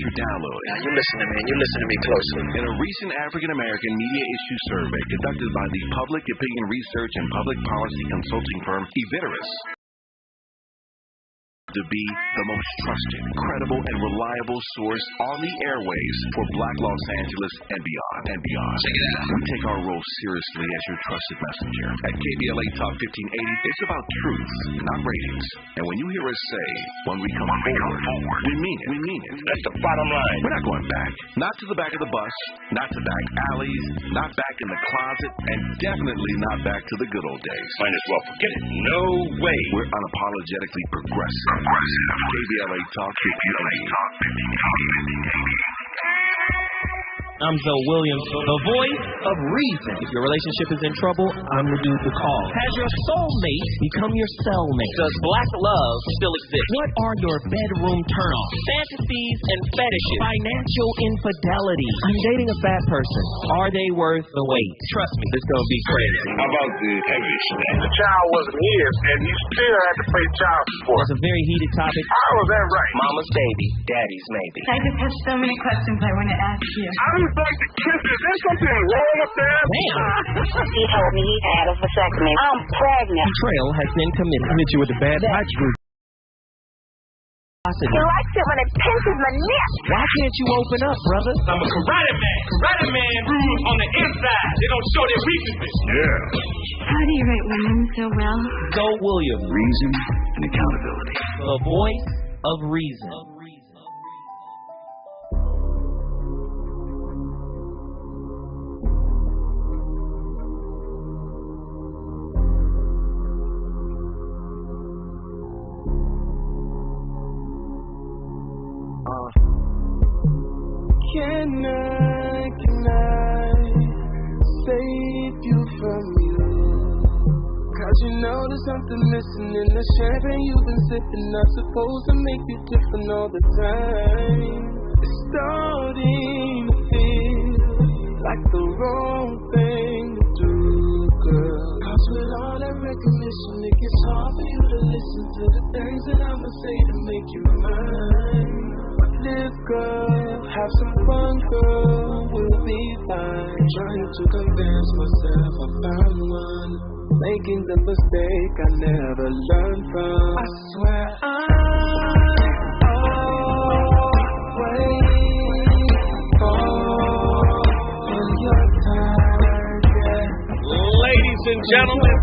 You download. Now, you listen to me, and you listen to me closely. In a recent African-American media issue survey conducted by the Public Opinion Research and Public Policy Consulting firm Eviteris, to be the most trusted, credible, and reliable source on the airwaves for Black Los Angeles and beyond. Check it out. We take our role seriously as your trusted messenger. At KBLA Talk 1580, it's about truth, not ratings. And when you hear us say, when we come forward, we mean it. We mean it. That's the bottom line. We're not going back. Not to the back of the bus, not to back alleys, not back in the closet, and definitely not back to the good old days. Might as well forget it. No way. We're unapologetically progressive. KBLA Talk 1580. I'm Zoe Williams, the voice of reason. If your relationship is in trouble, I'm the dude to call. Has your soulmate become your cellmate? Does black love still exist? What are your bedroom turnoffs, fantasies, and fetishes? Financial infidelity. I'm dating a fat person. Are they worth the wait? Trust me, this is going to be crazy. How about the heavy stuff? The child wasn't his, and he still had to pay child support. That's a very heated topic. How was that right? Mama's baby, daddy's maybe. I just have so many questions I want to ask you. I just like to kiss. Is there something wrong up there? Damn. He told me he had a vasectomy. I'm pregnant. Betrayal has been committed. I hit you with a bad touch. He likes it when it pinches my neck. Why can't you open up, brother? I'm a karate man. Karate man on the inside. They don't show their weaknesses. Yeah. How do you rate women so well? Zoe Williams. Reason and accountability. The voice of reason. Can I save you from you? Cause you know there's something missing in the champagne you've been sipping. Not supposed to make you different all the time. It's starting to feel like the wrong thing to do, girl. Cause with all that recognition, it gets hard for you to listen to the things that I'ma say to make you mine. Live, girl, have some fun, girl, we'll be fine. Trying to convince myself I found one, making the mistake I never learned from. I swear I'm always on your target. Ladies and gentlemen,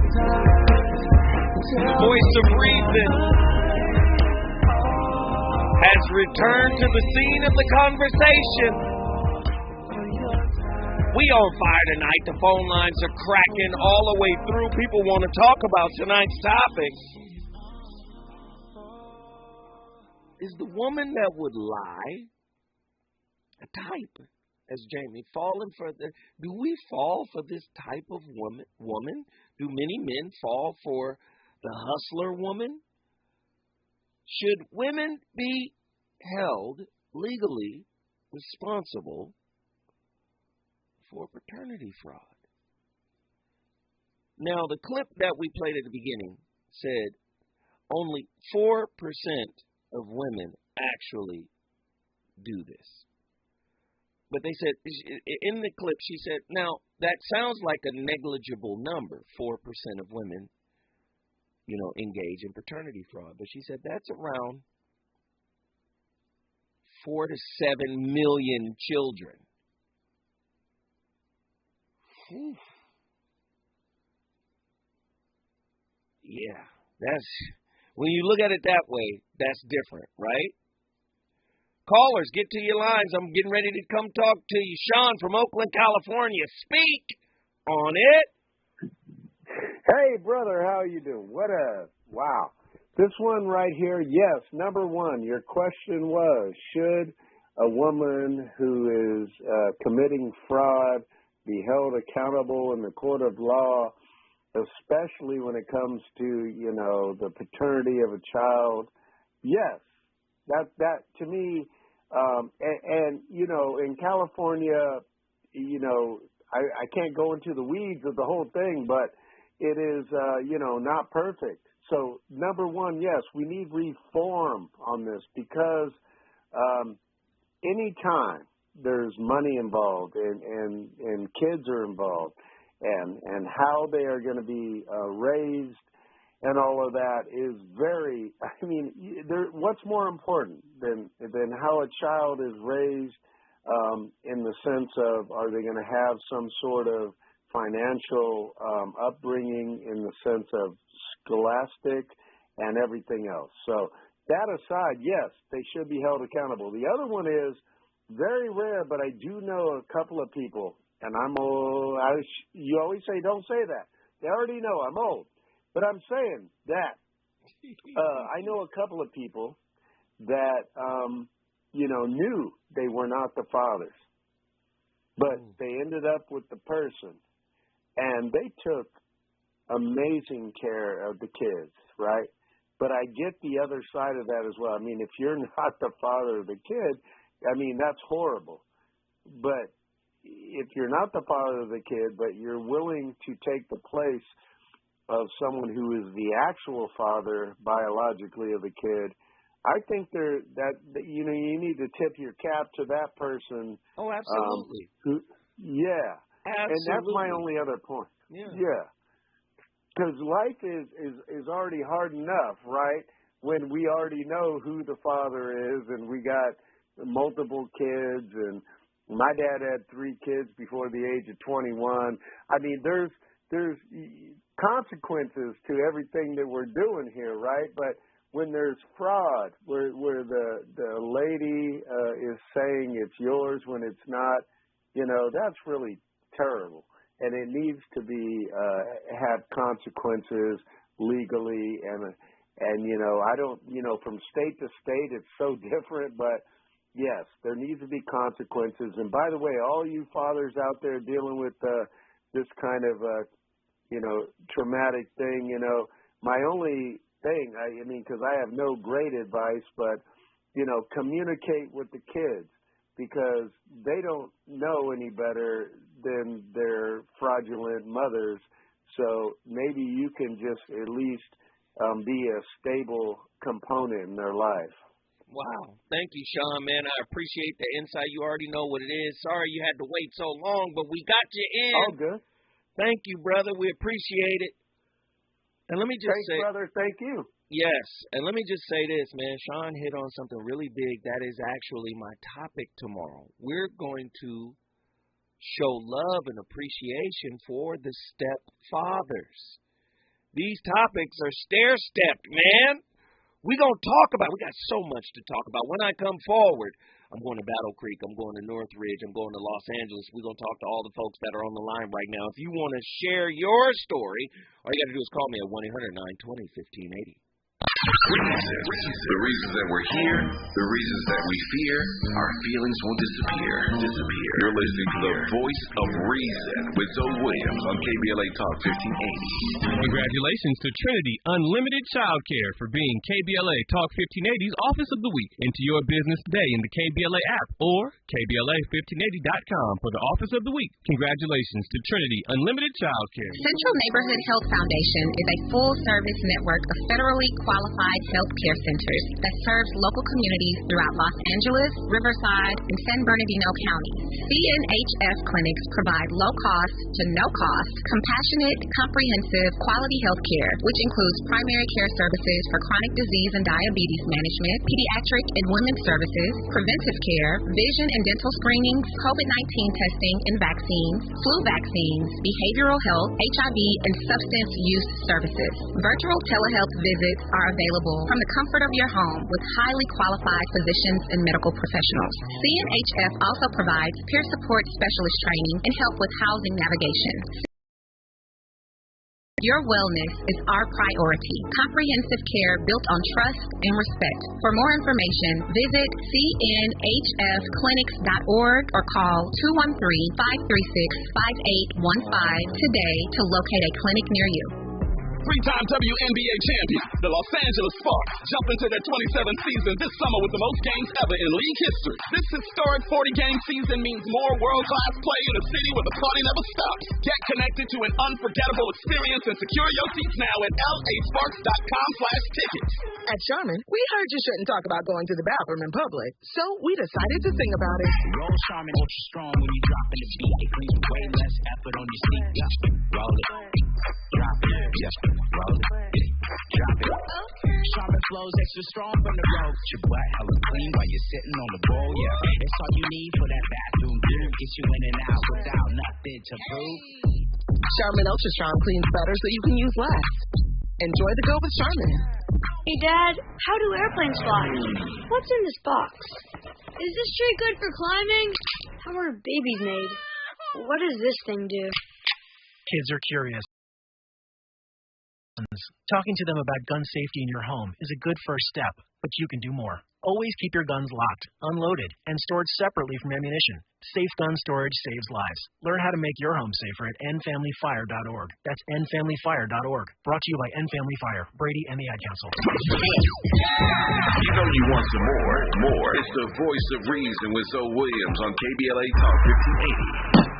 the voice of reason has returned to the scene of the conversation. We on fire tonight. The phone lines are cracking all the way through. People want to talk about tonight's topic. Is the woman that would lie a type? As Jamie, do we fall for this type of woman? Do many men fall for the hustler woman? Should women be held legally responsible for paternity fraud? Now, the clip that we played at the beginning said only 4% of women actually do this. But they said, in the clip, she said, now, that sounds like a negligible number, 4% of women engage in paternity fraud. But she said that's around 4 to 7 million children. Whew. Yeah, that's, when you look at it that way, that's different, right? Callers, get to your lines. I'm getting ready to come talk to you. Sean from Oakland, California. Speak on it. Hey, brother, how you doing? Wow. This one right here, yes, number one, your question was, should a woman who is committing fraud be held accountable in the court of law, especially when it comes to, the paternity of a child? Yes. That to me, in California, I can't go into the weeds of the whole thing, but it is, not perfect. So, number one, yes, we need reform on this because anytime there's money involved and kids are involved and how they are going to be raised and all of that is very, I mean, what's more important than how a child is raised in the sense of, are they going to have some sort of financial upbringing in the sense of scholastic and everything else. So that aside, yes, they should be held accountable. The other one is very rare, but I do know a couple of people, and you always say, don't say that. They already know I'm old. But I'm saying that I know a couple of people that, knew they were not the fathers, but they ended up with the person, and they took amazing care of the kids, right? But I get the other side of that as well. I mean, if you're not the father of the kid, I mean, that's horrible. But if you're not the father of the kid, but you're willing to take the place of someone who is the actual father biologically of the kid, I think you need to tip your cap to that person. Oh, absolutely. Absolutely. And that's my only other point. Yeah. Because life is already hard enough, right? When we already know who the father is, and we got multiple kids, and my dad had 3 kids before the age of 21. I mean, there's consequences to everything that we're doing here, right? But when there's fraud, where the lady is saying it's yours when it's not, that's really terrible. And it needs to be have consequences legally, and I don't, from state to state it's so different, but yes, there needs to be consequences. And by the way, all you fathers out there dealing with this kind of traumatic thing, my only thing, I mean, because I have no great advice, but communicate with the kids, because they don't know any better than their fraudulent mothers. So maybe you can just at least be a stable component in their life. Wow. Thank you, Sean, man. I appreciate the insight. You already know what it is. Sorry you had to wait so long, but we got you in. All good. Thank you, brother. We appreciate it. And let me just say, brother. Thank you. Yes, and let me just say this, man. Sean hit on something really big. That is actually my topic tomorrow. We're going to show love and appreciation for the stepfathers. These topics are stair-stepped, man. We're going to talk about it. We got so much to talk about. When I come forward, I'm going to Battle Creek. I'm going to Northridge. I'm going to Los Angeles. We're going to talk to all the folks that are on the line right now. If you want to share your story, all you got to do is call me at 1-800-920-1580. The reasons that we're here, the reasons that we fear, our feelings will disappear. You're listening to the Voice of Reason with Zoe Williams on KBLA Talk 1580. Congratulations to Trinity Unlimited Childcare for being KBLA Talk 1580's Office of the Week. Into your business today in the KBLA app or KBLA1580.com for the Office of the Week. Congratulations to Trinity Unlimited Childcare. Central Neighborhood Health Foundation is a full-service network of federally qualified health care centers that serves local communities throughout Los Angeles, Riverside, and San Bernardino counties. CNHF clinics provide low-cost to no-cost, compassionate, comprehensive, quality health care, which includes primary care services for chronic disease and diabetes management, pediatric and women's services, preventive care, vision and dental screenings, COVID-19 testing and vaccines, flu vaccines, behavioral health, HIV, and substance use services. Virtual telehealth visits are available from the comfort of your home with highly qualified physicians and medical professionals. CNHF also provides peer support specialist training and help with housing navigation. Your wellness is our priority. Comprehensive care built on trust and respect. For more information, visit cnhfclinics.org or call 213-536-5815 today to locate a clinic near you. Three-time WNBA champion, the Los Angeles Sparks jump into their 27th season this summer with the most games ever in league history. This historic 40-game season means more world-class play in a city where the party never stops. Get connected to an unforgettable experience and secure your seats now at lasparks.com/tickets. At Charmin, we heard you shouldn't talk about going to the bathroom in public, so we decided to sing about it. Roll Charmin Ultra Strong when you drop in the beat. It brings way less effort on your seat. Roll it, drop it, roll it, drop it. Charmin flows extra strong from the road. Your butt hella clean while you're sitting on the bowl. Yeah, it's all you need for that bathroom groove. Get you in and out without nothing to prove. Charmin Ultra Strong cleans better so you can use less. Enjoy the go with Charmin. Hey, Dad, how do airplanes fly? What's in this box? Is this tree good for climbing? How are babies made? What does this thing do? Kids are curious. Talking to them about gun safety in your home is a good first step, but you can do more. Always keep your guns locked, unloaded, and stored separately from ammunition. Safe gun storage saves lives. Learn how to make your home safer at endfamilyfire.org. That's endfamilyfire.org. Brought to you by End Family Fire, Brady, and the Ad Council. You know you want some more. It's the voice of reason with Zoe Williams on KBLA Talk 1580.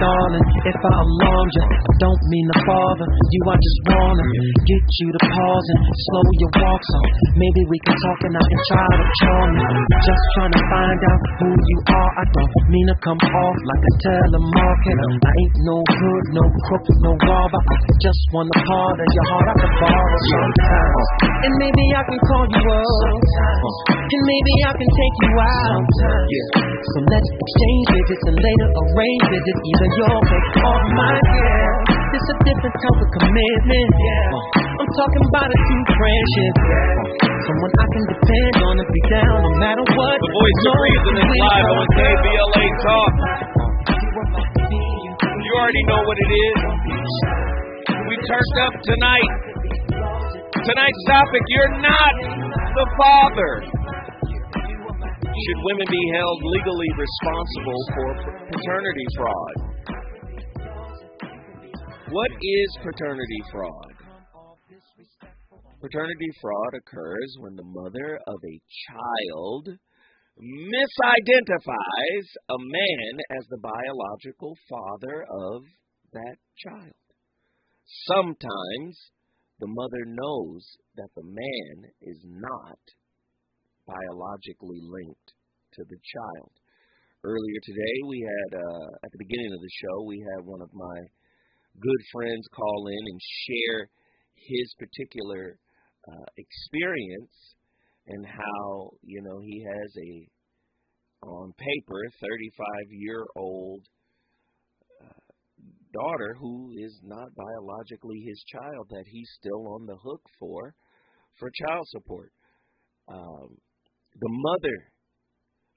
Darling, if I alarm you, don't mean to bother you. I just wanna get you to pause and slow your walk so maybe we can talk and I can try to charm you. Just trying to find out who you are. I don't mean to come off like a telemarketer. I ain't no hood, no crook, no robber. I just wanna part of your heart I can borrow sometimes. And maybe I can call you up, and maybe I can take you out. So let's exchange visits and later arrange visits. Either your pick or mine, yeah. It's a different type of commitment, yeah. I'm talking about a true friendship, yeah. Someone I can depend on to be down no matter what. The voice of reason is live on KBLA Talk. You already know what it is. We turned up tonight. Tonight's topic, you're not the father. Should women be held legally responsible for paternity fraud? What is paternity fraud? Paternity fraud occurs when the mother of a child misidentifies a man as the biological father of that child. Sometimes the mother knows that the man is not biologically linked to the child. Earlier today, we had, at the beginning of the show, we had one of my good friends call in and share his particular experience and how, he has on paper, 35-year-old daughter who is not biologically his child, that he's still on the hook for child support. The mother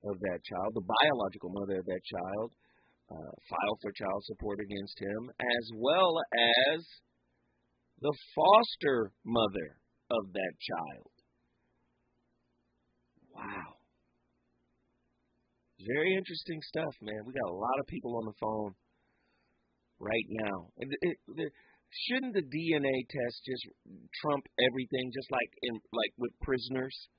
of that child, the biological mother of that child, filed for child support against him, as well as the foster mother of that child. Wow. Very interesting stuff, man. We got a lot of people on the phone right now. Shouldn't the DNA test just trump everything, just like with prisoners?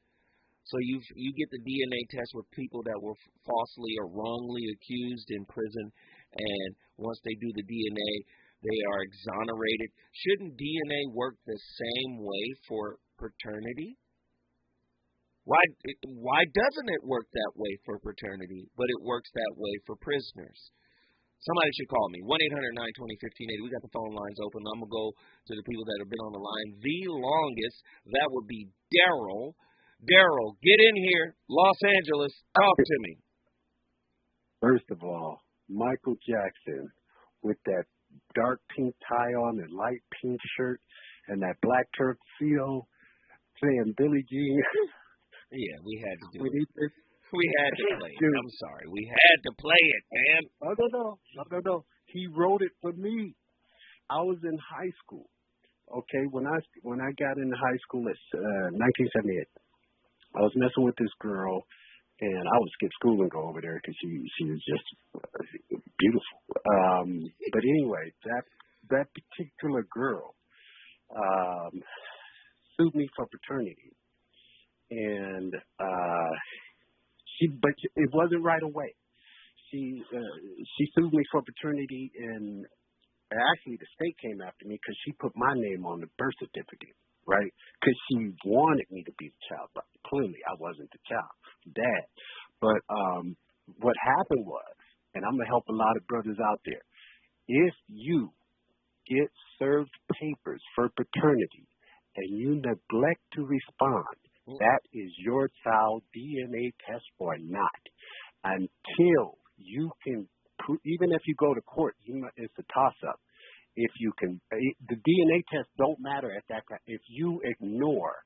So you get the DNA test with people that were falsely or wrongly accused in prison, and once they do the DNA, they are exonerated. Shouldn't DNA work the same way for paternity? Why doesn't it work that way for paternity, but it works that way for prisoners? Somebody should call me, 1-800-920-1580. We got the phone lines open. I'm going to go to the people that have been on the line the longest. That would be Daryl. Daryl, get in here. Los Angeles, talk to me. First of all, Michael Jackson with that dark pink tie on and light pink shirt and that black tuxedo saying Billie Jean. Yeah, we had to do it. We had to play it. I'm sorry. We had to play it, man. No. He wrote it for me. I was in high school. Okay, when I got into high school, it's 1978. I was messing with this girl, and I would skip school and go over there because she was just beautiful. But anyway, that particular girl sued me for paternity, and but it wasn't right away. She sued me for paternity, and actually the state came after me because she put my name on the birth certificate, right? Because she wanted me to be the child, but clearly I wasn't the child, dad. But what happened was, and I'm gonna help a lot of brothers out there, if you get served papers for paternity and you neglect to respond, that is your child DNA test or not. Until you can, even if you go to court, it's a toss-up. If you can, the DNA test don't matter at that time. If you ignore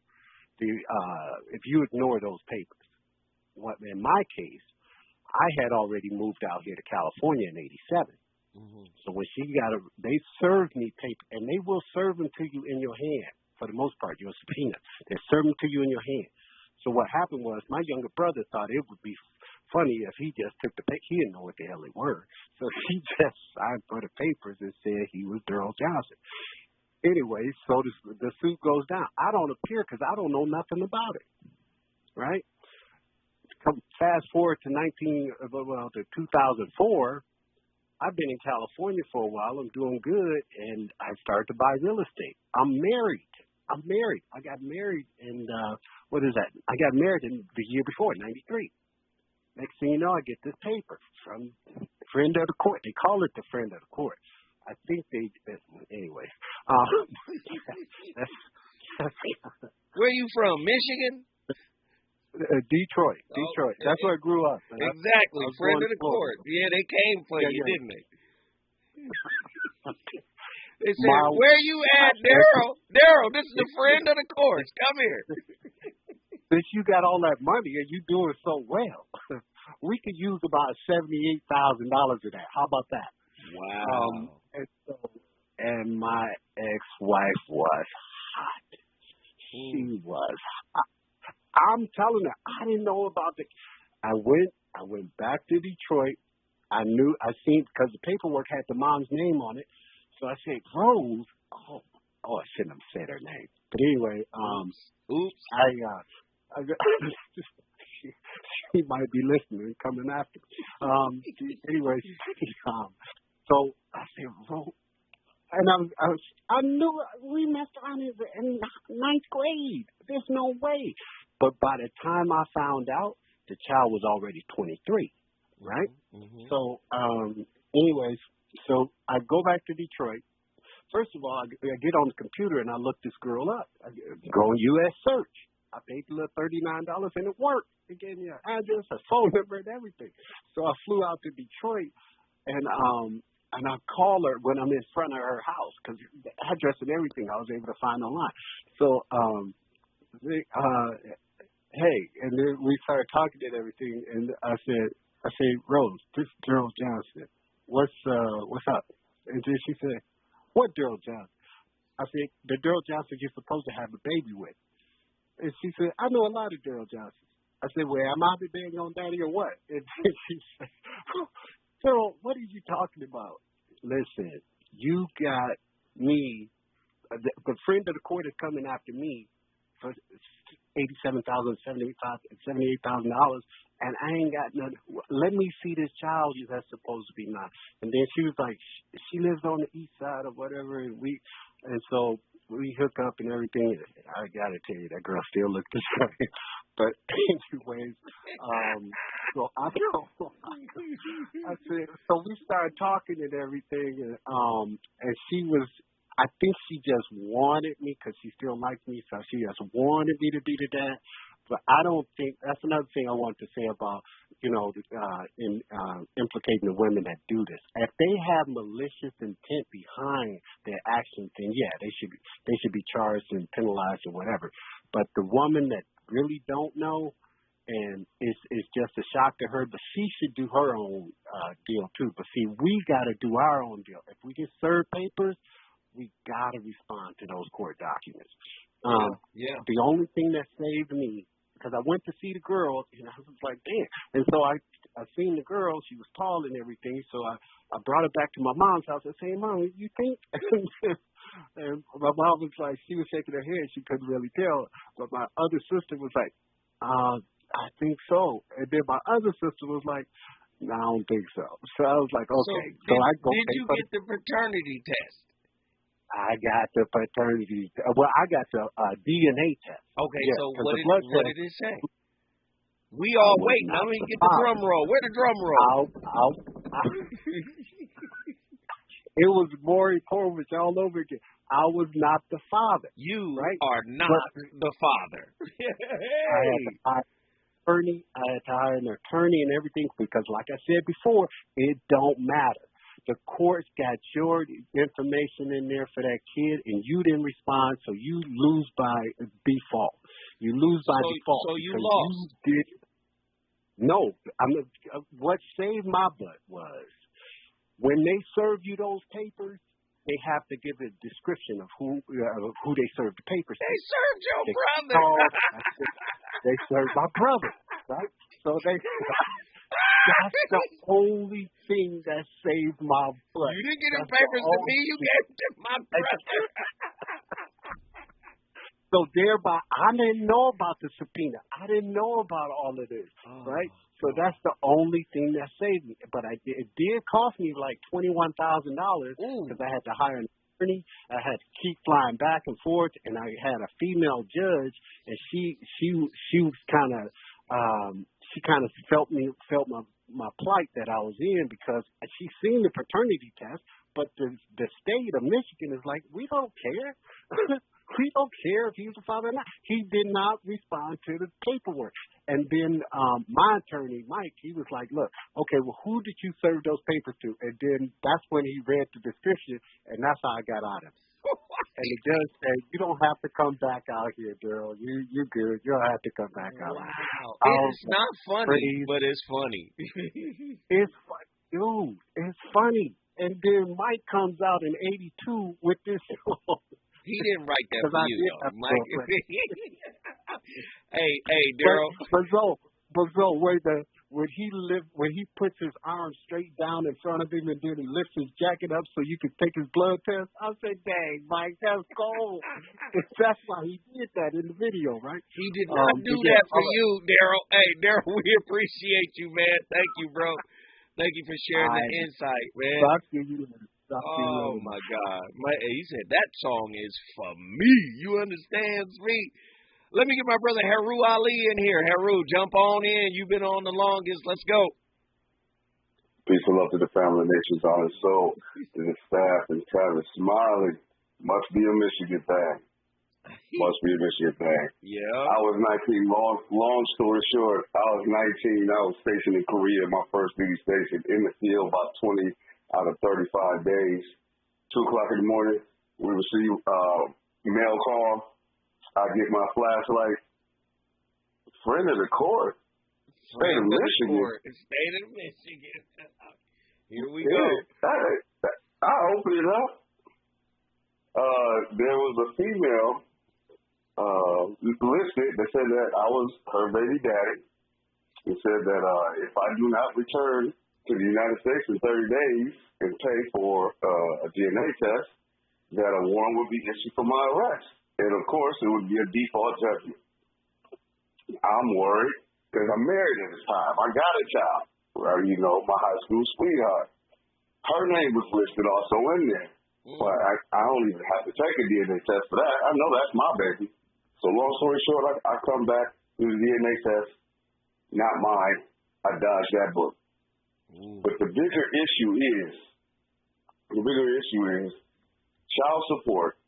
those papers. In my case, I had already moved out here to California in '87. So when they served me paper, and they will serve them to you in your hand for the most part. Your subpoena, they serve them to you in your hand. So what happened was, my younger brother thought it would be funny if he just took the paper. He didn't know what the hell they were, so he just signed for the papers and said he was Daryl Johnson. Anyway, so the suit goes down. I don't appear because I don't know nothing about it, right? Fast forward to 2004. I've been in California for a while. I'm doing good, and I started to buy real estate. I'm married. I got married in, what is that? I got married in the year before, '93. Next thing you know, I get this paper from friend of the court. They call it the friend of the court. I think anyway. Where are you from? Michigan? Detroit. That's where I grew up. Exactly. Friend of the court. Yeah, they came for you, didn't they? They said, where you at, Daryl? Daryl, this is the friend of the court. Come here. Since you got all that money and you doing so well, we could use about $78,000 of that. How about that? Wow. And my ex-wife was hot. She was hot. I'm telling her, I didn't know about it. I went back to Detroit. I seen, because the paperwork had the mom's name on it. So I said, Rose. Oh, I shouldn't have said her name. But anyway, oops. She might be listening and coming after me. Anyway, so I said, Rose. And I knew we messed around in ninth grade. There's no way. But by the time I found out, the child was already 23, right? Mm-hmm. So, anyways, so I go back to Detroit. First of all, I get on the computer and I look this girl up. I go on U.S. search. I paid the little $39 and it worked. It gave me an address, a phone number, and everything. So I flew out to Detroit and I call her when I'm in front of her house because the address and everything I was able to find online. So, hey, and then we started talking and everything, and I said, Rose, this is Daryl Johnson. What's up? And then she said, what Daryl Johnson? I said, the Daryl Johnson you're supposed to have a baby with. And she said, I know a lot of Daryl Johnsons. I said, well, am I the dang on daddy or what? And then she said, Daryl, what are you talking about? Listen, you got me. The friend of the court is coming after me for $87,000, $78,000, and I ain't got nothing. Let me see this child that's supposed to be mine. And then she was like, she lives on the east side or whatever, and so we hook up and everything. I gotta tell you, that girl still looks the same. But anyways, so I said, so we started talking and everything, and she was. I think she just wanted me because she still likes me, so she just wanted me to be the dad. But I don't think that's another thing I want to say about, implicating the women that do this. If they have malicious intent behind their actions, then yeah, they should be charged and penalized or whatever. But the woman that really don't know, and it's just a shock to her, but she should do her own deal too. But see, we got to do our own deal. If we get served papers, we got to respond to those court documents. The only thing that saved me because I went to see the girl, and I was like, damn. And so I seen the girl. She was tall and everything. So I brought her back to my mom's house. I said, hey, Mom, you think? And my mom was like, she was shaking her head. She couldn't really tell. But my other sister was like, I think so. And then my other sister was like, no, I don't think so. So I was like, okay. So did you get the paternity test? I got the paternity. Well, I got the DNA test. Okay, yeah, so what did it say? We all waiting. I mean, get the drum roll. Where the drum roll? It was Maury Povich all over again. I was not the father. You right? are not the father. I had to hire an attorney and everything because, like I said before, it don't matter. The courts got your information in there for that kid, and you didn't respond, so you lose by default. You lose by default. So you lost. No. What saved my butt was when they serve you those papers, they have to give a description of who they served the papers to. They served your brother. They served my brother, right? So that's the only thing that saved my butt. You didn't get the papers to me. You gave them to my brother. So thereby, I didn't know about the subpoena. I didn't know about all of this, right? So that's the only thing that saved me. But it did cost me like $21,000 because I had to hire an attorney. I had to keep flying back and forth, and I had a female judge, and she was kind of felt my plight that I was in because she seen the paternity test, but the state of Michigan is like, we don't care. We don't care if he's a father or not. He did not respond to the paperwork. And then my attorney, Mike, he was like, look, okay, well, who did you serve those papers to? And then that's when he read the description, and that's how I got out of it. And the judge said, you don't have to come back out here, girl. You're good. You don't have to come back out. Wow. It's not funny, but it's funny. It's funny. Dude, it's funny. And then Mike comes out in 82 with this song. He didn't write that for you, though, Mike. Hey, Daryl. But when he puts his arm straight down in front of him and then he lifts his jacket up so you can take his blood test, I said, dang, Mike, that's cold. That's why he did that in the video, right? He did not do that for you, Daryl. Hey, Daryl, we appreciate you, man. Thank you, bro. Thank you for sharing the insight, man. Oh, my God. He said, that song is for me. You understand me? Let me get my brother Heru Ali in here. Heru, jump on in. You've been on the longest. Let's go. Peace and love to the family, Nature's Honor Soul, to the staff, and Travis Smiley. Must be a Michigan thing. Must be a Michigan thing. Yeah. I was 19. Long story short, I was 19. I was stationed in Korea, my first duty station, in the field about 20 out of 35 days. 2 o'clock in the morning, we receive mail call. I get my flashlight. Friend of the court. State of Michigan. State of Michigan. Here we go. I opened it up. There was a female listed that said that I was her baby daddy. It said that if I do not return to the United States in 30 days and pay for a DNA test, that a warrant would be issued for my arrest. And, of course, it would be a default judgment. I'm worried because I'm married at this time. I got a child, right? You know, my high school sweetheart. Her name was listed also in there. But I don't even have to take a DNA test for that. I know that's my baby. So long story short, I come back, do the DNA test, not mine. I dodged that book. But the bigger issue is child support,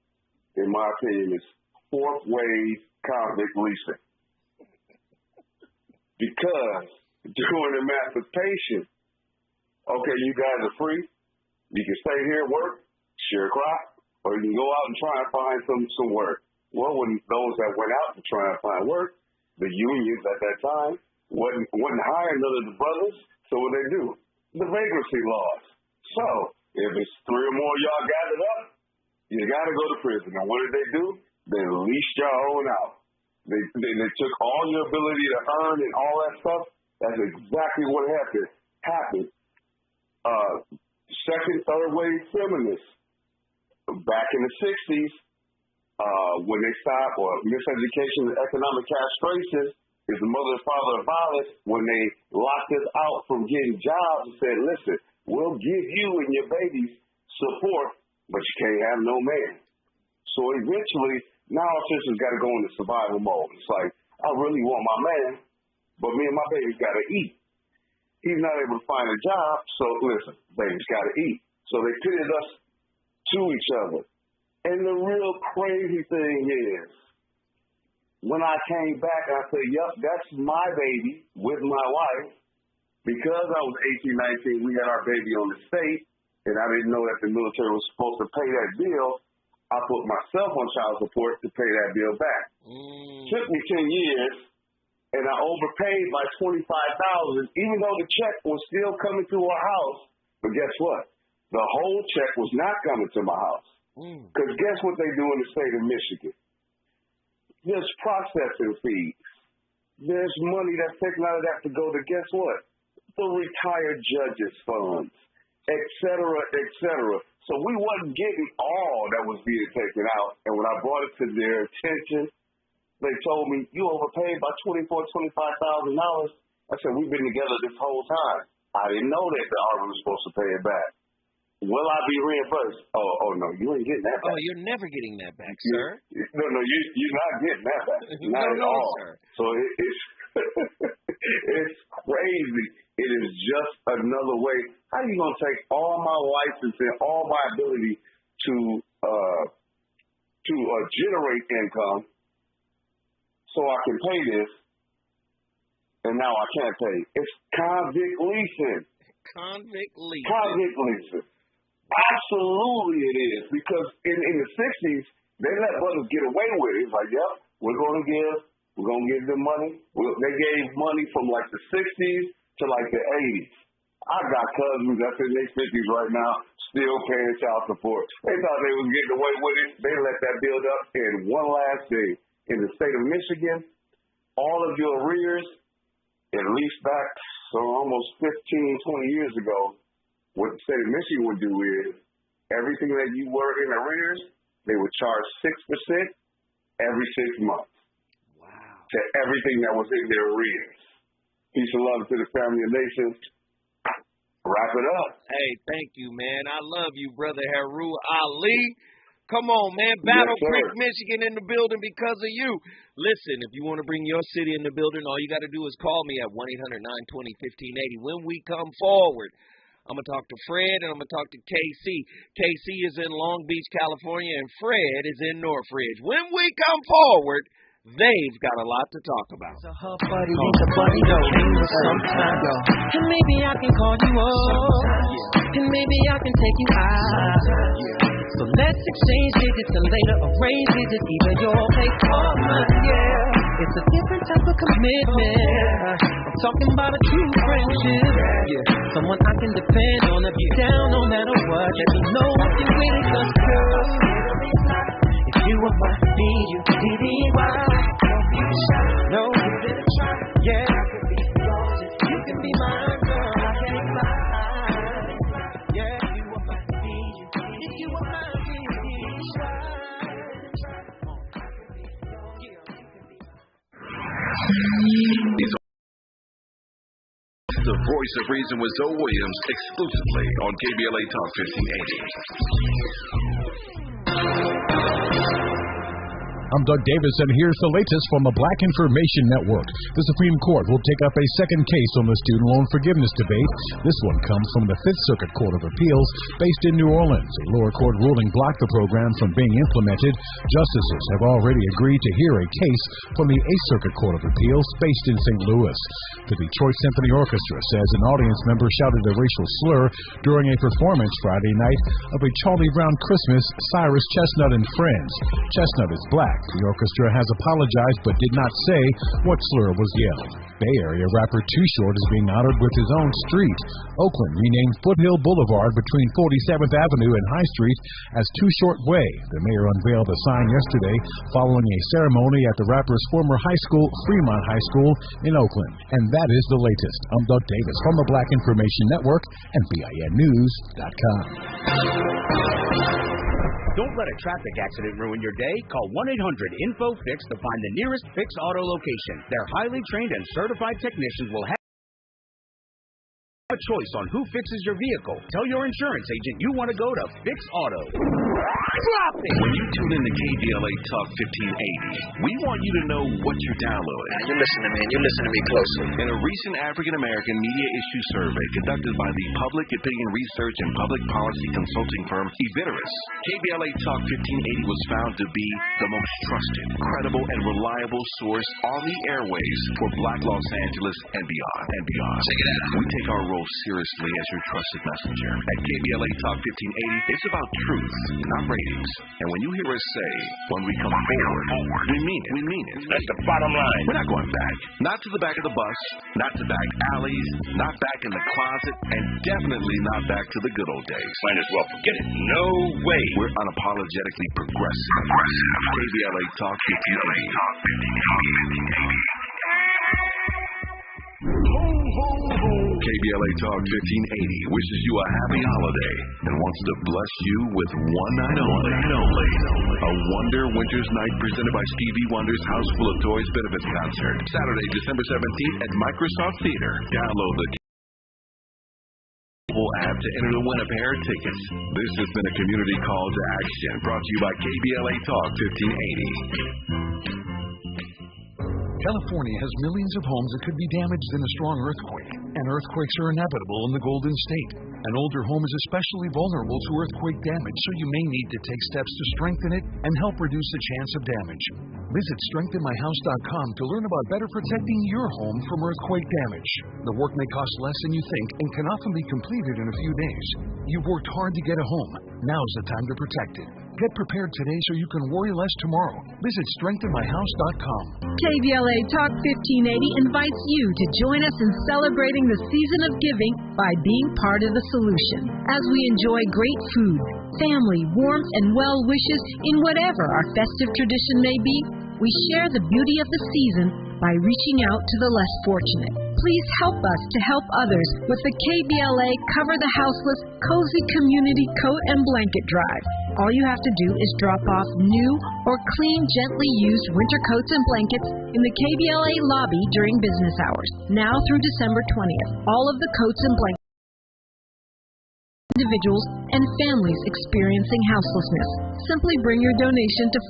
in my opinion, is fourth wave convict leasing. Because during emancipation, okay, you guys are free. You can stay here, work, share a crop, or you can go out and try and find some work. Well, when those that went out to try and find work, the unions at that time wouldn't hire none of the brothers, so what they do? The vagrancy laws. So, if it's 3 or more y'all gathered up, you got to go to prison. Now, what did they do? They leased y'all on out. They took all your ability to earn and all that stuff. That's exactly what happened. Second, third wave feminists back in the 60s, when they stopped, or miseducation and economic castration is the mother and father of violence, when they locked us out from getting jobs and said, listen, we'll give you and your babies support, but you can't have no man. So eventually, now our sisters got to go into survival mode. It's like, I really want my man, but me and my baby's got to eat. He's not able to find a job, so listen, baby's got to eat. So they pitted us to each other. And the real crazy thing is, when I came back and I said, yep, that's my baby with my wife, because I was 18, 19, we had our baby on the state, and I didn't know that the military was supposed to pay that bill. I put myself on child support to pay that bill back. Took me 10 years, and I overpaid by $25,000, even though the check was still coming to our house. But guess what? The whole check was not coming to my house. Because guess what they do in the state of Michigan? There's processing fees. There's money that's taken out of that to go to, guess what? The retired judges' funds, et cetera, et cetera. So we wasn't getting all that was being taken out. And when I brought it to their attention, they told me, you overpaid by $24,000, $25,000. I said, we've been together this whole time. I didn't know that the Army was supposed to pay it back. Will I be reimbursed? Oh no, you ain't getting that back. Oh, you're never getting that back, sir. No, you're not getting that back. Not at all. Sir. So it's it's crazy. It is just another way. How are you gonna take all my license and all my ability to generate income so I can pay this, and now I can't pay? It's convict leasing. Convict leasing. Absolutely it is, because in the 60s, they let brothers get away with it. It's like, yep, we're going to give them money. They gave money from like the 60s to like the 80s. I got cousins that's in their 50s right now, still paying child support. They thought they was getting away with it. They let that build up. And one last thing, in the state of Michigan, all of your arrears, at least back almost 15, 20 years ago, what the state of Michigan would do is everything that you were in arrears, they would charge 6% every 6 months. Wow. To everything that was in their arrears. Peace and love to the family and nation. Wrap it up. Hey, thank you, man. I love you, Brother Haru Ali. Come on, man. Battle Creek, Michigan in the building because of you. Listen, if you want to bring your city in the building, all you got to do is call me at 1-800-920-1580. When we come forward, I'm going to talk to Fred and I'm going to talk to KC. KC is in Long Beach, California, and Fred is in Northridge. When we come forward, they've got a lot to talk about. He's a buddy, sometime, and maybe I can call you up, and maybe I can take you out. So let's exchange digits and later arrange digits. Either you'll pay for mine, yeah. It's a different type of commitment. I'm talking about a true friendship, yeah. Someone I can depend on if you're down no matter what. Let me know if you really just girl. If you were my need, you could be why. No, you better try, yeah. I could be yours if you can be mine, girl. I can't lie, yeah. If you were my need, if you were my need, try. The voice of reason with Zoe Williams exclusively on KBLA Talk 1580. I'm Doug Davis, and here's the latest from the Black Information Network. The Supreme Court will take up a second case on the student loan forgiveness debate. This one comes from the Fifth Circuit Court of Appeals, based in New Orleans. A lower court ruling blocked the program from being implemented. Justices have already agreed to hear a case from the Eighth Circuit Court of Appeals, based in St. Louis. The Detroit Symphony Orchestra says an audience member shouted a racial slur during a performance Friday night of a Charlie Brown Christmas, Cyrus Chestnut and Friends. Chestnut is black. The orchestra has apologized but did not say what slur was yelled. Bay Area rapper Too Short is being honored with his own street. Oakland renamed Foothill Boulevard between 47th Avenue and High Street as Too Short Way. The mayor unveiled the sign yesterday following a ceremony at the rapper's former high school, Fremont High School, in Oakland. And that is the latest. I'm Doug Davis from the Black Information Network and BINnews.com. Don't let a traffic accident ruin your day. Call 1-800-INFO-FIX to find the nearest Fix Auto location. Their highly trained and certified technicians will have a choice on who fixes your vehicle. Tell your insurance agent you want to go to Fix Auto. Drop it! When you tune in to KBLA Talk 1580, we want you to know what you're downloading. Now, you listen to me, and you listen to me closely. In a recent African-American media issue survey conducted by the public opinion research and public policy consulting firm Eviderus, KBLA Talk 1580 was found to be the most trusted, credible, and reliable source on the airways for Black Los Angeles and beyond. Check it out. We take our role seriously as your trusted messenger. At KBLA Talk 1580, it's about truth, not ratings. And when you hear us say, when we come forward, we mean it. We mean it. That's the bottom line. We're not going back. Not to the back of the bus, not to back alleys, not back in the closet, and definitely not back to the good old days. Might as well forget it. No way. We're unapologetically progressive. KBLA Talk 1580. KBLA Talk 1580 wishes you a happy holiday and wants to bless you with one night only. A Wonder Winter's Night presented by Stevie Wonder's House Full of Toys benefit concert. Saturday, December 17th at Microsoft Theater. Download the app to enter to win a pair of tickets. This has been a community call to action brought to you by KBLA Talk 1580. California has millions of homes that could be damaged in a strong earthquake, and earthquakes are inevitable in the Golden State. An older home is especially vulnerable to earthquake damage, so you may need to take steps to strengthen it and help reduce the chance of damage. Visit strengthenmyhouse.com to learn about better protecting your home from earthquake damage. The work may cost less than you think and can often be completed in a few days. You've worked hard to get a home. Now's the time to protect it. Get prepared today so you can worry less tomorrow. Visit strengthenmyhouse.com. KBLA Talk 1580 invites you to join us in celebrating the season of giving by being part of the solution. As we enjoy great food, family, warmth, and well wishes in whatever our festive tradition may be, we share the beauty of the season by reaching out to the less fortunate. Please help us to help others with the KBLA Cover the Houseless Cozy Community Coat and Blanket Drive. All you have to do is drop off new or clean, gently used winter coats and blankets in the KBLA lobby during business hours, now through December 20th. All of the coats and blankets individuals and families experiencing houselessness. Simply bring your donation to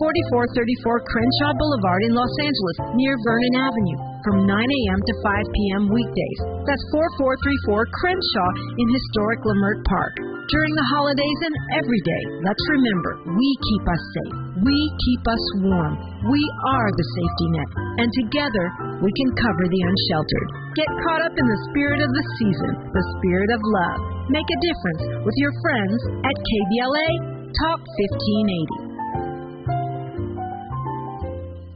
4434 Crenshaw Boulevard in Los Angeles, near Vernon Avenue, from 9 a.m. to 5 p.m. weekdays. That's 4434 Crenshaw in historic Leimert Park. During the holidays and every day, let's remember, we keep us safe. We keep us warm. We are the safety net. And together, we can cover the unsheltered. Get caught up in the spirit of the season, the spirit of love. Make a difference with your friends at KBLA Talk 1580.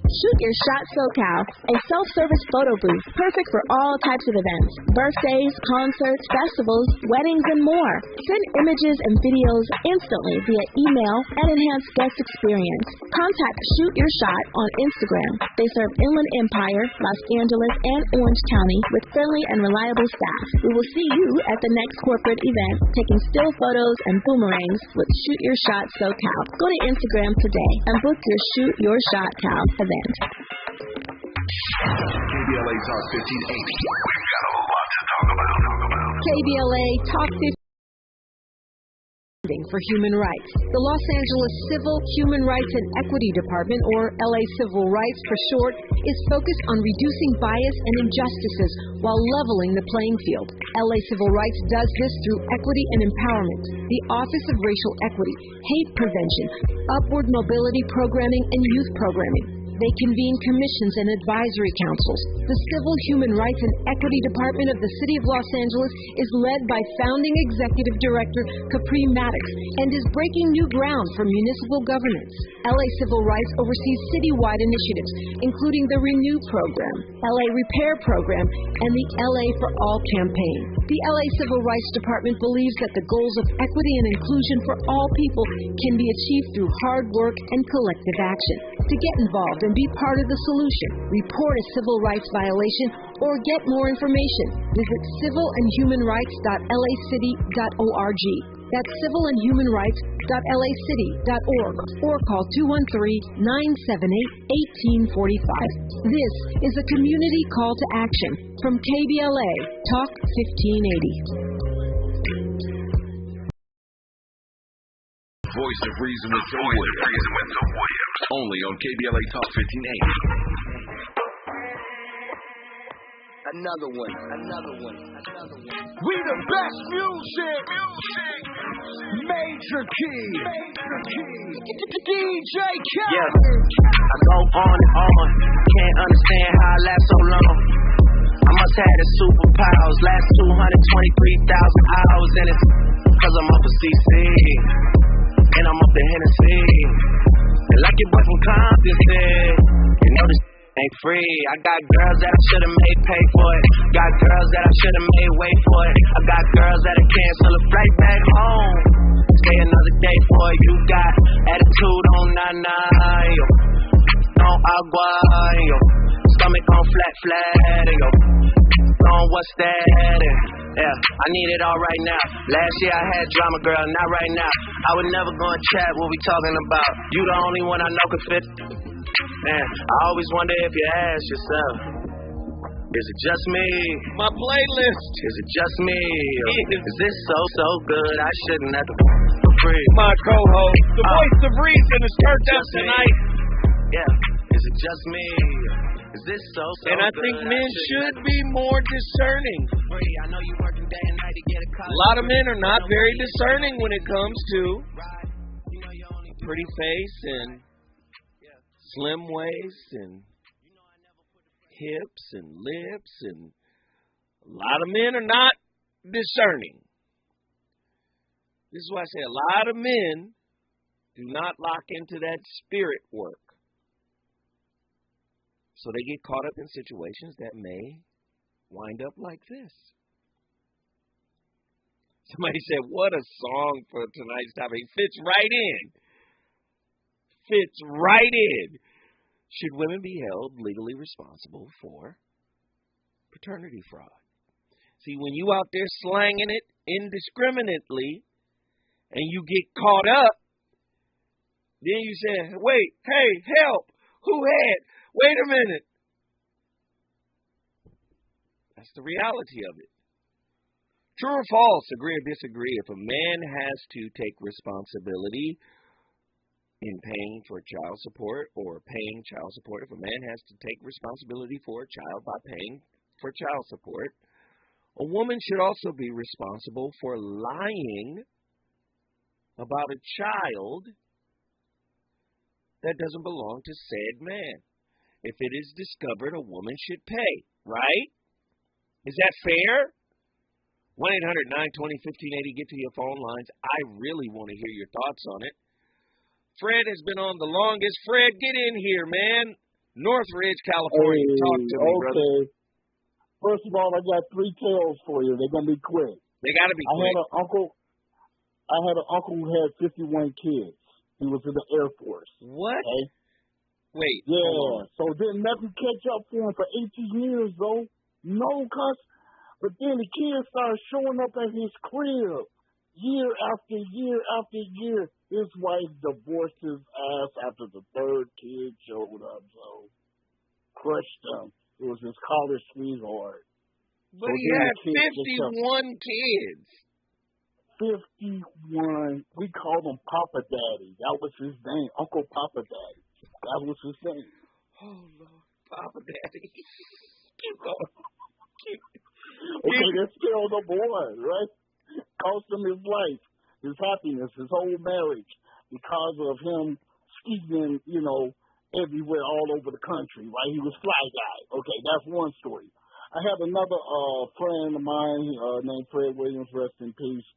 Shoot Your Shot SoCal, a self-service photo booth, perfect for all types of events, birthdays, concerts, festivals, weddings, and more. Send images and videos instantly via email and enhance guest experience. Contact Shoot Your Shot on Instagram. They serve Inland Empire, Los Angeles, and Orange County with friendly and reliable staff. We will see you at the next corporate event, taking still photos and boomerangs with Shoot Your Shot SoCal. Go to Instagram today and book your Shoot Your Shot Cal event. KBLA Talk 1580. We've got a lot to talk about. KBLA Talk 1580 for Human Rights. The Los Angeles Civil, Human Rights and Equity Department, or LA Civil Rights for short, is focused on reducing bias and injustices while leveling the playing field. LA Civil Rights does this through equity and empowerment, the Office of Racial Equity, hate prevention, upward mobility programming, and youth programming. They convene commissions and advisory councils. The Civil, Human Rights, and Equity Department of the City of Los Angeles is led by founding executive director Capri Maddox and is breaking new ground for municipal governance. LA Civil Rights oversees citywide initiatives, including the Renew Program, LA Repair Program, and the LA for All campaign. The LA Civil Rights Department believes that the goals of equity and inclusion for all people can be achieved through hard work and collective action. To get involved and be part of the solution, report a civil rights violation or get more information, visit civilandhumanrights.lacity.org. That's civilandhumanrights.lacity.org or call 213-978-1845. This is a community call to action from KBLA Talk 1580. Voice of Reason with Joe Williams. Only on KBLA Talk 1580. Another one. We the best music. Major Key. DJ Khaled. Yeah. I go on and on. Can't understand how I last so long. I must have the superpowers. Last 223,000 hours. And it's cause I'm up a CC. And I'm up the Hennessy. And like your boy from Compton said, you know this ain't free. I got girls that I should've made pay for it. Got girls that I should've made wait for it. I got girls that'll cancel a flight back home. Stay another day for it. You got attitude on nine, yo. On agua, yo. Stomach on flat, yo. On what's that? Yeah, I need it all right now. Last year I had drama, girl, not right now. I would never go and chat what we talking about. You the only one I know can fit. Man, I always wonder if you ask yourself, is it just me? My playlist. Is it just me? Is this so good? I shouldn't have to for free. My co-host, the voice of reason is turned up tonight. Yeah, is it just me? Is this so and I think men should be more discerning. I know you working day and night to get a A lot of men are not very discerning when it comes to pretty face and slim waist and hips and lips, and a lot of men are not discerning. This is why I say a lot of men do not lock into that spirit work. So they get caught up in situations that may wind up like this. Somebody said, what a song for tonight's topic. Fits right in. Fits right in. Should women be held legally responsible for paternity fraud? See, when you out there slanging it indiscriminately and you get caught up, then you say, wait, hey, help, who had? Wait a minute. That's the reality of it. True or false, agree or disagree, if a man has to take responsibility in paying for child support or paying child support, if a man has to take responsibility for a child by paying for child support, a woman should also be responsible for lying about a child that doesn't belong to said man. If it is discovered, a woman should pay, right? Is that fair? 1-800-920-1580, get to your phone lines. I really want to hear your thoughts on it. Fred has been on the longest. Fred, get in here, man. Northridge, California. Hey, talk to me, brother. First of all, I got 3 tales for you. They're going to be quick. They got to be quick. I had an uncle who had 51 kids. He was in the Air Force. What? Okay? Wait. Yeah. So didn't nothing catch up for him for 18 years, though. No, but then the kids started showing up at his crib year after year after year. His wife divorced his ass after the 3rd kid showed up, so crushed him. It was his college sweetheart. But he had 51 kids. 51. We called him Papa Daddy. That was his name. Uncle Papa Daddy. That was his name. Oh, Lord. Papa Daddy. Keep going. Okay, that's still the boy, right? Cost him his life, his happiness, his whole marriage, because of him scheming, everywhere, all over the country, right? He was fly guy. Okay, that's one story. I have another friend of mine named Fred Williams, rest in peace.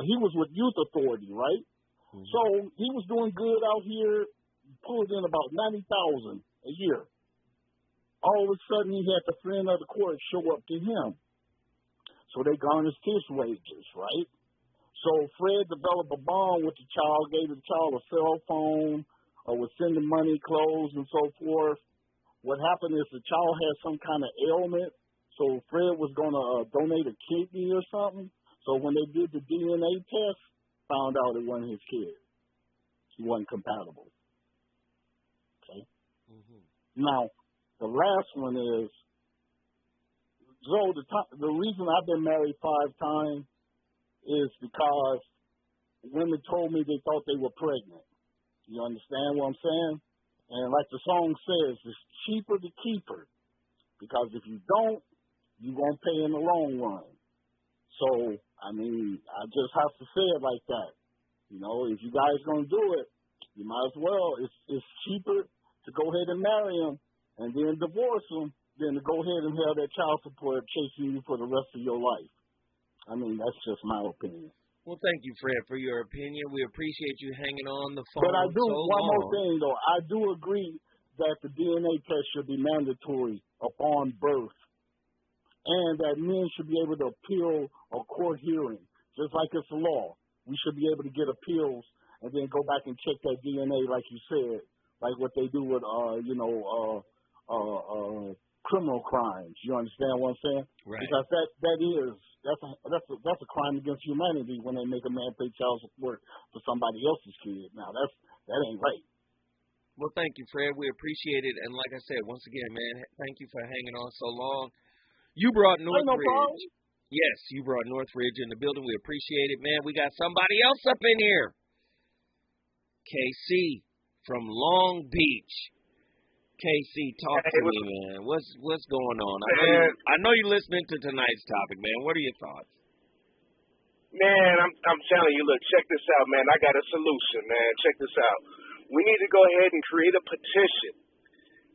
He was with Youth Authority, right? Mm-hmm. So he was doing good out here, pulled in about $90,000 a year. All of a sudden, he had the friend of the court show up to him. So they garnished his wages, right? So Fred developed a bond with the child, gave the child a cell phone, was sending money, clothes, and so forth. What happened is the child had some kind of ailment, so Fred was going to donate a kidney or something. So when they did the DNA test, found out it wasn't his kid. He wasn't compatible. Okay? Mm-hmm. Now, the last one is, Joe, the reason I've been married 5 times is because women told me they thought they were pregnant. You understand what I'm saying? And like the song says, it's cheaper to keep her. Because if you don't, you won't pay in the long run. So, I mean, I just have to say it like that. You know, if you guys going to do it, you might as well. It's cheaper to go ahead and marry him and then divorce him than to go ahead and have that child support chasing you for the rest of your life. I mean, that's just my opinion. Well, thank you, Fred, for your opinion. We appreciate you hanging on the phone. But I do, so one long. more thing, though. I do agree that the DNA test should be mandatory upon birth, and that men should be able to appeal a court hearing, just like it's a law. We should be able to get appeals and then go back and check that DNA, like you said, like what they do with, criminal crimes. You understand what I'm saying? Right. Because that's a crime against humanity when they make a man pay child support for somebody else's kid. Now that ain't right. Well, thank you, Fred. We appreciate it. And like I said, once again, man, thank you for hanging on so long. You brought Northridge. Yes, you brought Northridge in the building. We appreciate it, man. We got somebody else up in here. KC from Long Beach. KC, talk to me, man. What's going on? I know you're listening to tonight's topic, man. What are your thoughts? Man, I'm telling you, look, check this out, man. I got a solution, man. Check this out. We need to go ahead and create a petition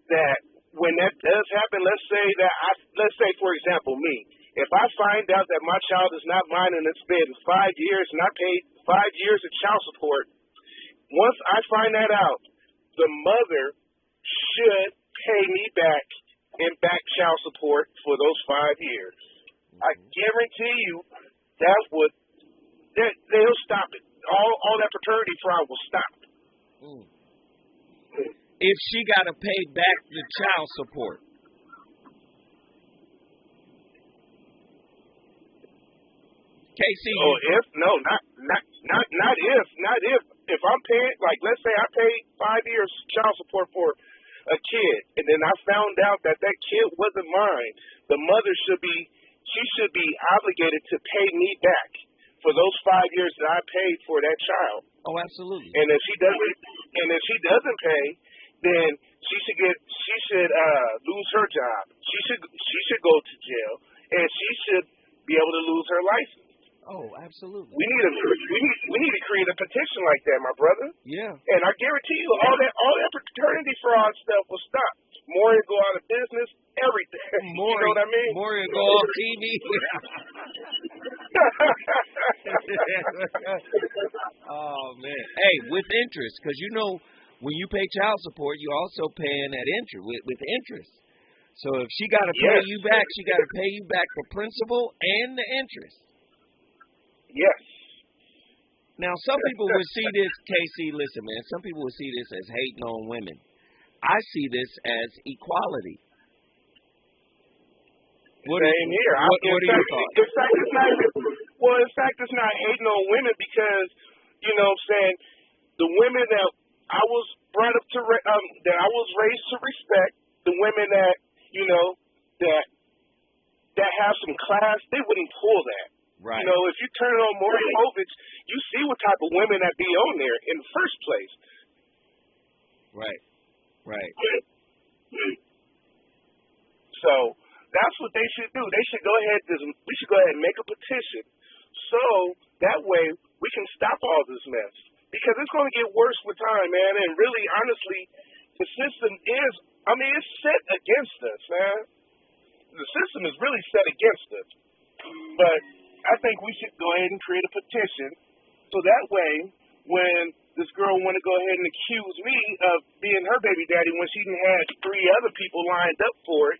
that when that does happen, let's say, for example, me. If I find out that my child is not mine and it's been 5 years and I paid 5 years of child support, once I find that out, the mother should pay me back in back child support for those 5 years. I guarantee you they'll stop it. All that paternity fraud will stop. If she got to pay back the child support. KC. Oh, not if I'm paying, like, let's say I paid 5 years child support for a kid, and then I found out that kid wasn't mine, the mother should be obligated to pay me back for those 5 years that I paid for that child. Oh, absolutely. And if she doesn't pay, then she should lose her job. She should go to jail, and she should be able to lose her license. Oh, absolutely. We need to create a petition like that, my brother. Yeah. And I guarantee you, all that paternity fraud stuff will stop. Moria go out of business, everything. You know what I mean? Moria go off TV. Oh man. Hey, with interest, because you know when you pay child support, you also paying that interest with interest. So if she got to pay you back, she got to pay you back the principal and the interest. Yes. Now, some people would see this, KC, listen, man, some people would see this as hating on women. I see this as equality. Same here. What are your thoughts? In fact, it's not hating on women because, you know what I'm saying, the women that I was brought up to, that I was raised to respect, the women that, you know, that have some class, they wouldn't pull that. Right. You know, if you turn on Maury Povich, you see what type of women that be on there in the first place. Right. So that's what they should do. They should go ahead. We should go ahead and make a petition, so that way we can stop all this mess. Because it's going to get worse with time, man. And really, honestly, the system is, it's set against us, man. The system is really set against us. But I think we should go ahead and create a petition so that way when this girl want to go ahead and accuse me of being her baby daddy when she done had 3 other people lined up for it,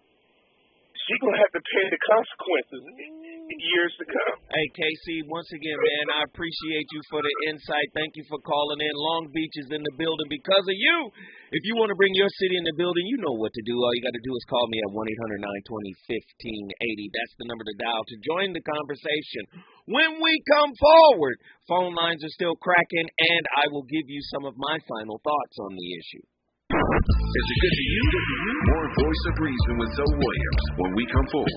she going to have to pay the consequences in years to come. Hey, KC, once again, man, I appreciate you for the insight. Thank you for calling in. Long Beach is in the building because of you. If you want to bring your city in the building, you know what to do. All you got to do is call me at 1-800-920-1580. That's the number to dial to join the conversation. When we come forward, phone lines are still cracking, and I will give you some of my final thoughts on the issue. Is it good to you? More Voice of Reason with Zoe Williams when we come forward.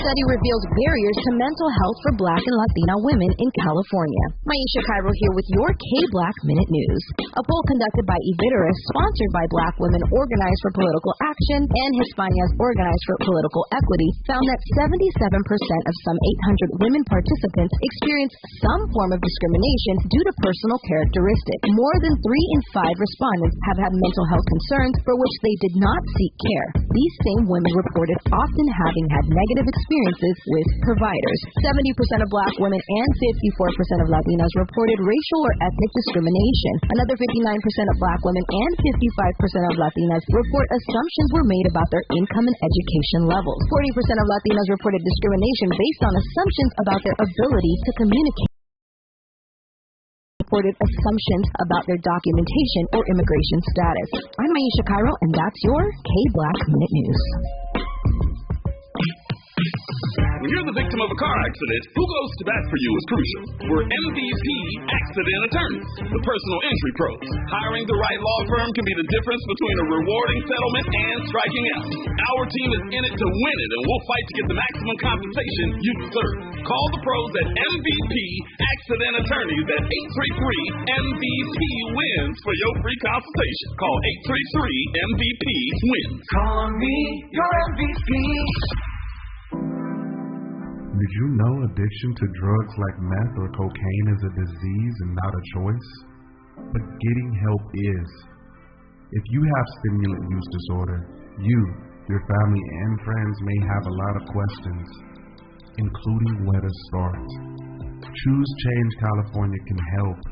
Study reveals barriers to mental health for Black and Latina women in California. Maisha Cairo here with your K-Black Minute News. A poll conducted by Ivideris, sponsored by Black Women Organized for Political Action and Hispanias Organized for Political Equity, found that 77% of some 800 women participants experienced some form of discrimination due to personal characteristics. More than 3 in 5 respondents have had mental health concerns for which they did not seek care. These same women reported often having had negative experiences with providers. 70% of Black women and 54% of Latinas reported racial or ethnic discrimination. Another 59% of Black women and 55% of Latinas report assumptions were made about their income and education levels. 40% of Latinas reported discrimination based on assumptions about their ability to communicate. Reported assumptions about their documentation or immigration status. I'm Maisha Cairo, and that's your K-Black Minute News. When you're the victim of a car accident, who goes to bat for you is crucial. We're MVP Accident Attorneys, the personal injury pros. Hiring the right law firm can be the difference between a rewarding settlement and striking out. Our team is in it to win it, and we'll fight to get the maximum compensation you deserve. Call the pros at MVP Accident Attorneys at 833-MVP-WINS for your free consultation. Call 833-MVP-WINS. Call me your MVP. Did you know addiction to drugs like meth or cocaine is a disease and not a choice? But getting help is. If you have stimulant use disorder, you, your family, and friends may have a lot of questions, including where to start. Choose Change California can help.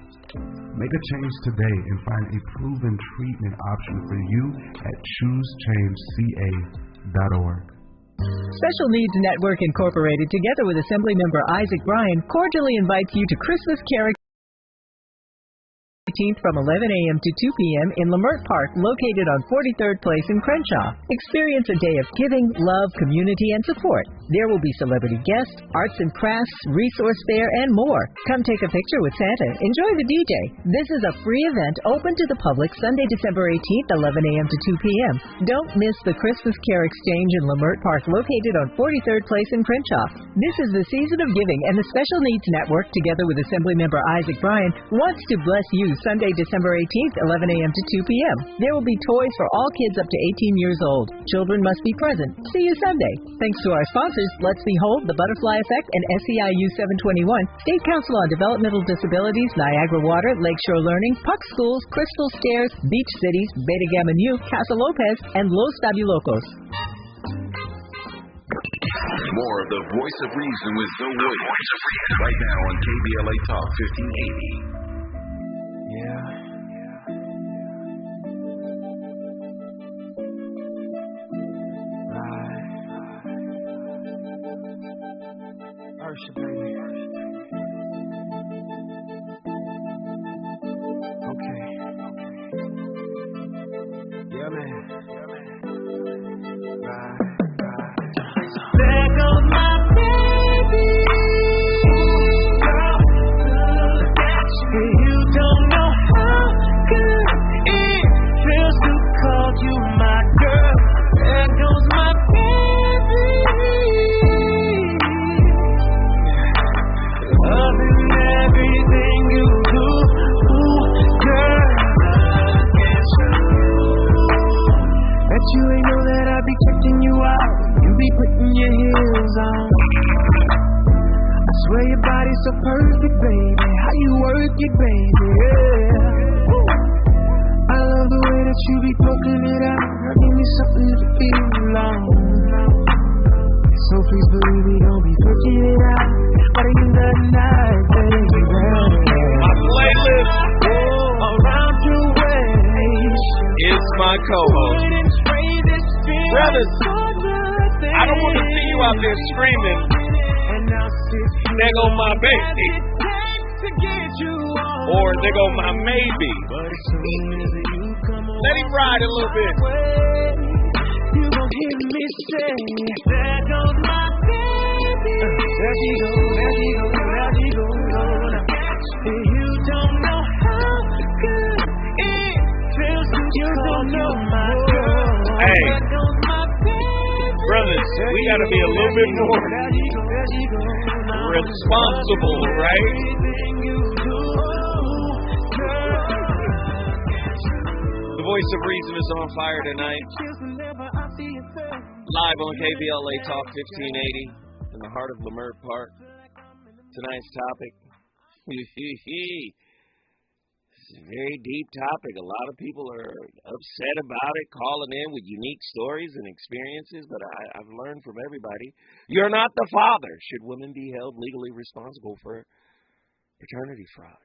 Make a change today and find a proven treatment option for you at choosechangeca.org. Special Needs Network Incorporated, together with Assemblymember Isaac Bryan, cordially invites you to Christmas Carol from 11 a.m. to 2 p.m. in Lamert Park, located on 43rd Place in Crenshaw. Experience a day of giving, love, community, and support. There will be celebrity guests, arts and crafts, resource fair, and more. Come take a picture with Santa. Enjoy the DJ. This is a free event open to the public Sunday, December 18th, 11 a.m. to 2 p.m. Don't miss the Christmas Care Exchange in Lamert Park, located on 43rd Place in Crenshaw. This is the season of giving, and the Special Needs Network, together with Assemblymember Isaac Bryan, wants to bless you Sunday, December 18th, 11 a.m. to 2 p.m. There will be toys for all kids up to 18 years old. Children must be present. See you Sunday. Thanks to our sponsors, Let's Behold, The Butterfly Effect, and SEIU 721, State Council on Developmental Disabilities, Niagara Water, Lakeshore Learning, Puck Schools, Crystal Stairs, Beach Cities, Beta Gamma Nu, Casa Lopez, and Los Fabulocos. More of the Voice of Reason with Zoe Williams right now on KBLA Talk 1580. Ursha, baby. Okay. Yeah, man. Right. There goes my baby. You don't know how good it feels to call you my girl. There goes my baby. so perfect, baby. How you work it, baby, yeah. I love the way that you be poking it out. Girl, give me something to feel alone. So please believe me, don't be pushing it out. But in the night, baby, my playlist around your waist is my co-host. Brothers, I don't want to see you out there screaming, there go my baby, or there go my maybe. Let him ride a little bit. You gon' hear me say, there goes my baby. There she go, there she go, there she go. You don't know how good it feels to you don't know my girl. Hey, brothers, we gotta be a little bit more responsible, right? The voice of reason is on fire tonight. Live on KBLA Talk 1580 in the heart of Leimert Park. Tonight's topic. It's a very deep topic. A lot of people are upset about it, calling in with unique stories and experiences, but I've learned from everybody, you're not the father. Should women be held legally responsible for paternity fraud?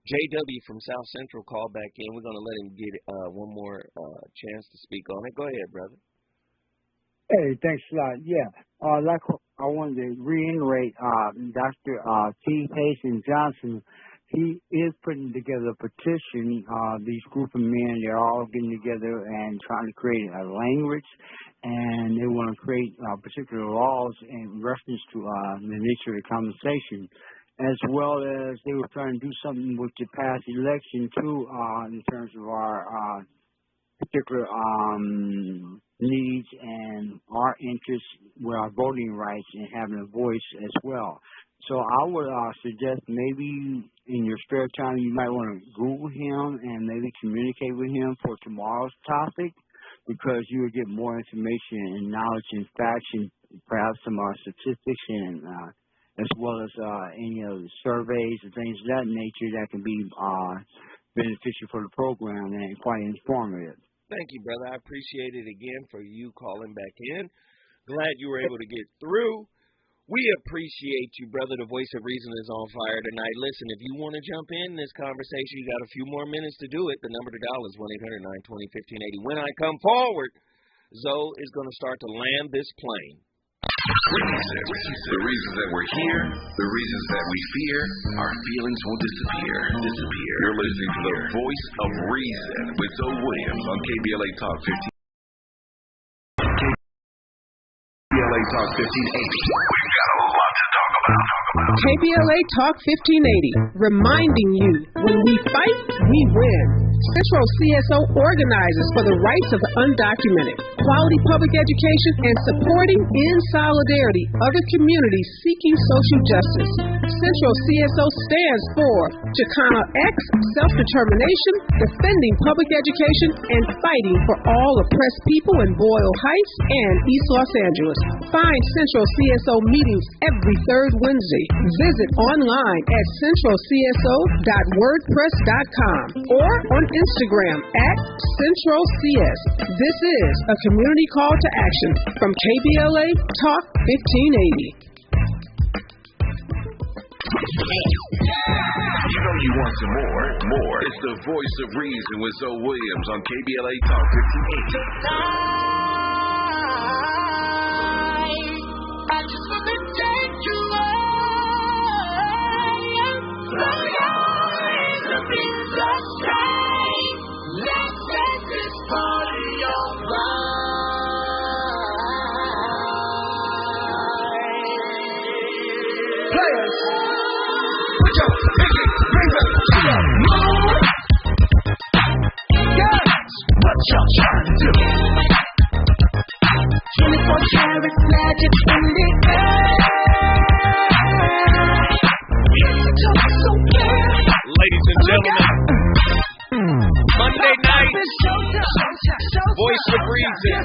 JW from South Central called back in. We're going to let him get one more chance to speak on it. Go ahead, brother. Hey, thanks a lot. Yeah, like I wanted to reiterate, Dr. T. Hazen Johnson, he is putting together a petition. These group of men, they're all getting together and trying to create a language, and they want to create particular laws in reference to the nature of the conversation, as well as they were trying to do something with the past election, too, in terms of our particular needs and our interests with our voting rights and having a voice as well. So I would suggest maybe in your spare time you might want to Google him and maybe communicate with him for tomorrow's topic, because you will get more information and knowledge and facts and perhaps some statistics and as well as any of the surveys and things of that nature that can be beneficial for the program and quite informative. Thank you, brother. I appreciate it again for you calling back in. Glad you were able to get through. We appreciate you, brother. The voice of reason is on fire tonight. Listen, if you want to jump in this conversation, you got a few more minutes to do it. The number to dial is 1-800-920-1580. When I come forward, Zoe is going to start to land this plane. The reasons that we're here, the reasons that we fear, our feelings will disappear. You're listening to the voice of reason with Zoe Williams on KBLA Talk 15. KBLA Talk 1580. We've got a lot to talk about. KBLA Talk 1580, reminding you, when we fight, we win. Central CSO organizes for the rights of the undocumented, quality public education, and supporting in solidarity other communities seeking social justice. Central CSO stands for Chicana X, self-determination, defending public education, and fighting for all oppressed people in Boyle Heights and East Los Angeles. Find Central CSO meetings every third Wednesday. Visit online at centralcso.wordpress.com or on Instagram at Central CS. This is a community call to action from KBLA Talk 1580. You know you want some more. It's the voice of reason with Zoe Williams on KBLA Talk 1580. I just want to take you away. Close your eyes and be so straight. Let's take this party all night. Players, put your pinky rings up to the moon. Girls, what y'all trying to do? 24 karat magic in the air. Ladies and gentlemen, Monday night, voice of reason.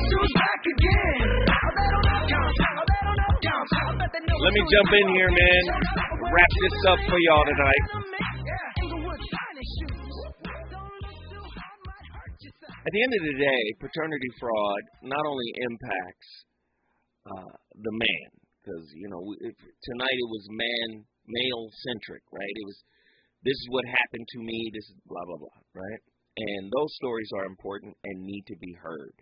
Let me jump in here, man. wrap this up for y'all tonight. At the end of the day, paternity fraud not only impacts the man, because, you know, tonight it was male-centric, right? It was, this is what happened to me, this is blah, blah, blah, right? And those stories are important and need to be heard.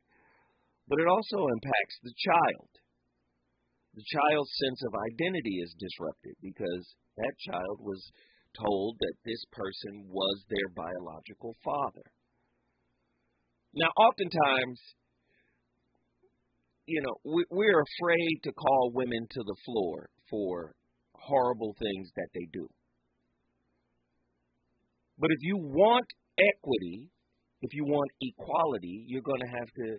But it also impacts the child. The child's sense of identity is disrupted because that child was told that this person was their biological father. Now, oftentimes, you know, we're afraid to call women to the floor for horrible things that they do. But if you want equity, if you want equality, you're going to have to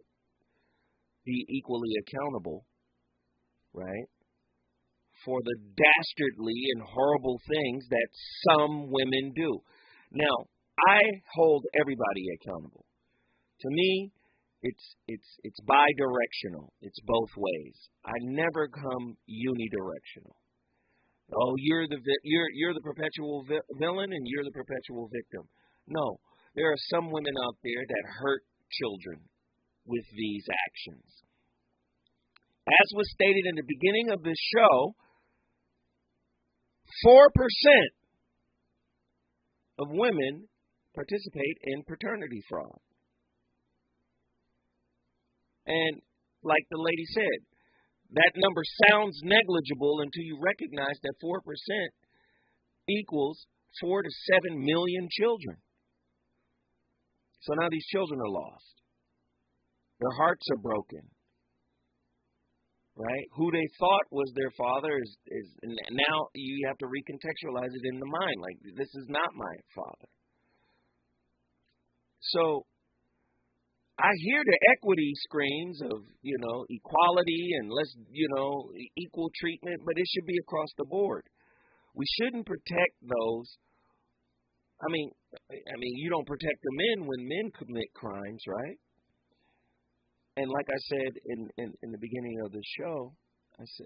be equally accountable, right, for the dastardly and horrible things that some women do. Now, I hold everybody accountable. To me, it's bi-directional. It's both ways. I never come unidirectional. Oh, you're the perpetual villain and you're the perpetual victim. No, there are some women out there that hurt children with these actions. As was stated in the beginning of this show, 4% of women participate in paternity fraud. And like the lady said, that number sounds negligible until you recognize that 4% equals 4 to 7 million children. So now these children are lost. Their hearts are broken. Right? Who they thought was their father is now you have to recontextualize it in the mind. Like, this is not my father. So I hear the equity screams of, you know, equality and let's, you know, equal treatment, but it should be across the board. We shouldn't protect those. I mean, you don't protect the men when men commit crimes, right? And like I said in the beginning of the show,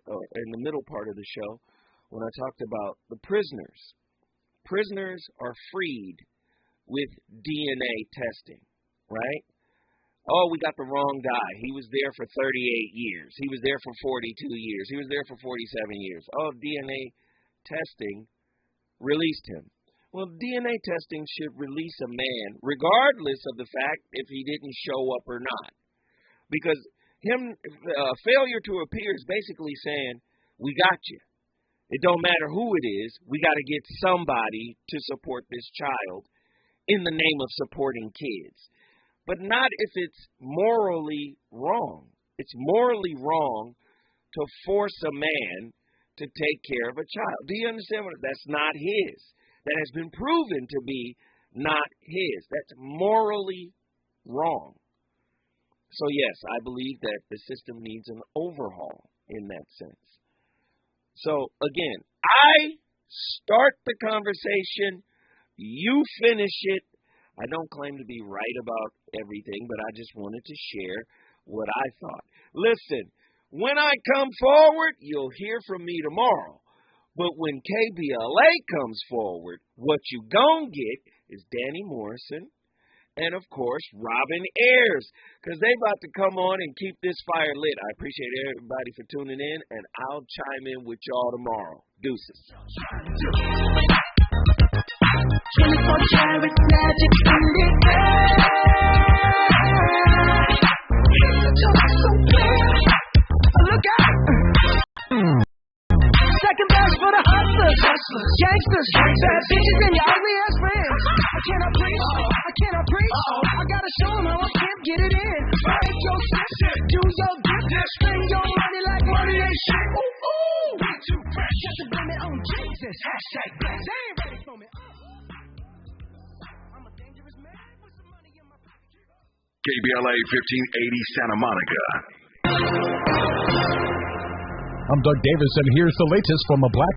or in the middle part of the show, when I talked about the prisoners. Prisoners are freed with DNA testing, right? Oh, we got the wrong guy. He was there for 38 years. He was there for 42 years. He was there for 47 years. Oh, DNA testing released him. Well, DNA testing should release a man regardless of the fact if he didn't show up or not. Because failure to appear is basically saying, we got you. It don't matter who it is. We got to get somebody to support this child in the name of supporting kids. But not if it's morally wrong. It's morally wrong to force a man to take care of a child. Do you understand what? That's not his. That has been proven to be not his. That's morally wrong. So yes, I believe that the system needs an overhaul in that sense. So again, I start the conversation, you finish it. I don't claim to be right about everything, but I just wanted to share what I thought. Listen, when I come forward, you'll hear from me tomorrow. But when KBLA comes forward, what you gon' get is Danny Morrison and, of course, Robin Ayers, because they about to come on and keep this fire lit. I appreciate everybody for tuning in, and I'll chime in with y'all tomorrow. Deuces. 24 karat magic in the air. Just so clear. Look out. Second best for the hustlers, gangsters, bad bitches and your ugly ass friends. I cannot preach, I gotta show them how I can't get it in. Break your shit, do your dip, spend your money like money ain't shit. Ooh, ooh, we too fresh, just to blame it on Jesus. Hashtag blessed, they ain't ready for me. KBLA 1580 Santa Monica. I'm Doug Davis, and here's the latest from a Black